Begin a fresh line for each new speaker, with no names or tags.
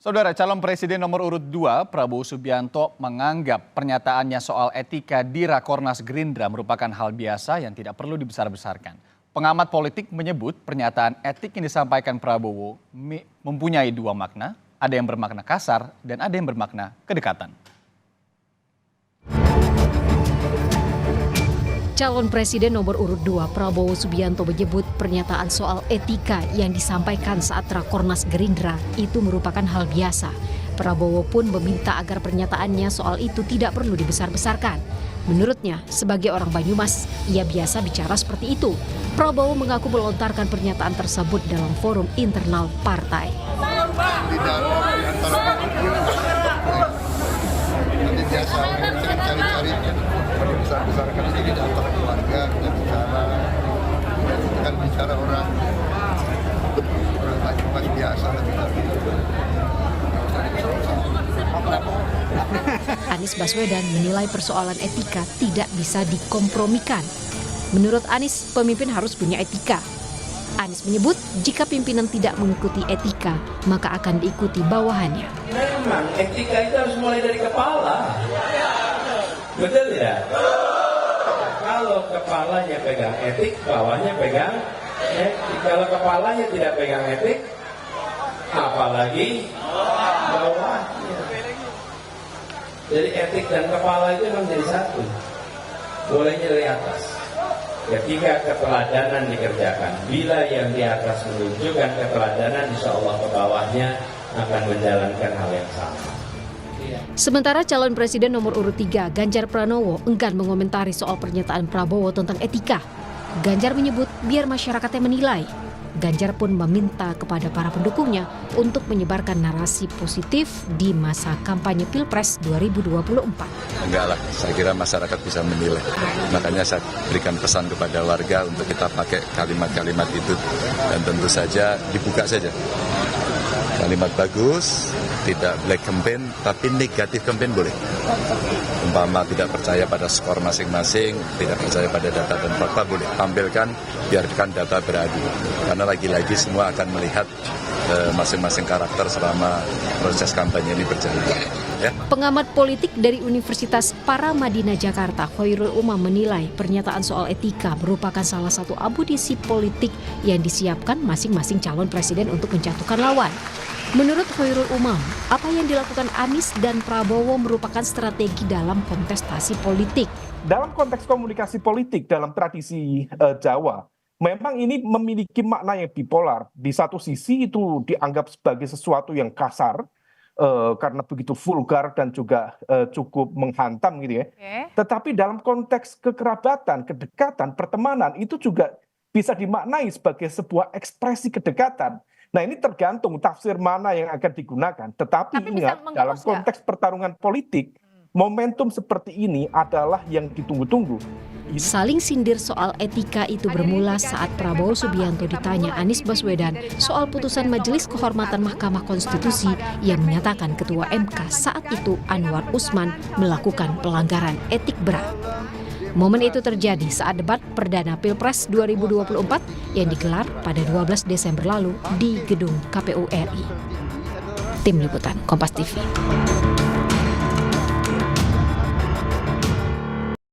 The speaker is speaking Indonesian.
Saudara calon presiden nomor urut 2 Prabowo Subianto menganggap pernyataannya soal etika di Rakornas Gerindra merupakan hal biasa yang tidak perlu dibesar-besarkan. Pengamat politik menyebut pernyataan etik yang disampaikan Prabowo mempunyai dua makna, ada yang bermakna kasar dan ada yang bermakna kedekatan.
Calon Presiden nomor urut 2 Prabowo Subianto menyebut pernyataan soal etika yang disampaikan saat Rakornas Gerindra itu merupakan hal biasa. Prabowo pun meminta agar pernyataannya soal itu tidak perlu dibesar-besarkan. Menurutnya, sebagai orang Banyumas, ia biasa bicara seperti itu. Prabowo mengaku melontarkan pernyataan tersebut dalam forum internal partai.
Besar-besarkan sedikit antara keluarga, kita bicara orang Banyumas biasa lah kita.
Anies Baswedan menilai persoalan etika tidak bisa dikompromikan. Menurut Anies, pemimpin harus punya etika. Anies menyebut jika pimpinan tidak mengikuti etika, maka akan diikuti bawahannya.
Memang etika itu harus mulai dari kepala. Betul ya? Kalau kepalanya pegang etik, bawahnya pegang etik. Kalau kepalanya tidak pegang etik, apalagi bawahnya. Jadi etik dan kepala itu memang jadi satu. Bolehnya dari atas. Ketika keteladanan dikerjakan, bila yang di atas menunjukkan keteladanan, insya Allah ke bawahnya akan menjalankan hal yang sama.
Sementara calon presiden nomor urut 3 Ganjar Pranowo enggan mengomentari soal pernyataan Prabowo tentang etika. Ganjar menyebut biar masyarakatnya menilai. Ganjar pun meminta kepada para pendukungnya untuk menyebarkan narasi positif di masa kampanye Pilpres 2024.
Enggak lah, saya kira masyarakat bisa menilai. Makanya saya berikan pesan kepada warga untuk kita pakai kalimat-kalimat itu. Dan tentu saja dibuka saja. Kalimat bagus, tidak black campaign, tapi negatif campaign boleh. Umpama tidak percaya pada skor masing-masing, tidak percaya pada data dan fakta, boleh tampilkan, biarkan data beradu. Karena lagi-lagi semua akan melihat masing-masing karakter selama proses kampanye ini berjalan. Ya.
Pengamat politik dari Universitas Paramadina Jakarta, Khairul Umam menilai pernyataan soal etika merupakan salah satu amunisi politik yang disiapkan masing-masing calon presiden untuk menjatuhkan lawan. Menurut Khairul Umam, apa yang dilakukan Anies dan Prabowo merupakan strategi dalam kontestasi politik.
Dalam konteks komunikasi politik dalam tradisi Jawa, memang ini memiliki makna yang bipolar. Di satu sisi itu dianggap sebagai sesuatu yang kasar, karena begitu vulgar dan juga cukup menghantam gitu ya. Tetapi dalam konteks kekerabatan, kedekatan, pertemanan itu juga bisa dimaknai sebagai sebuah ekspresi kedekatan. Nah ini tergantung tafsir mana yang akan digunakan. Tetapi ingat dalam konteks pertarungan politik, momentum seperti ini adalah yang ditunggu-tunggu.
Saling sindir soal etika itu bermula saat Prabowo Subianto ditanya Anies Baswedan soal putusan Majelis Kehormatan Mahkamah Konstitusi yang menyatakan Ketua MK saat itu Anwar Usman melakukan pelanggaran etik berat. Momen itu terjadi saat debat perdana Pilpres 2024 yang digelar pada 12 Desember lalu di gedung KPU RI. Tim Liputan Kompas TV.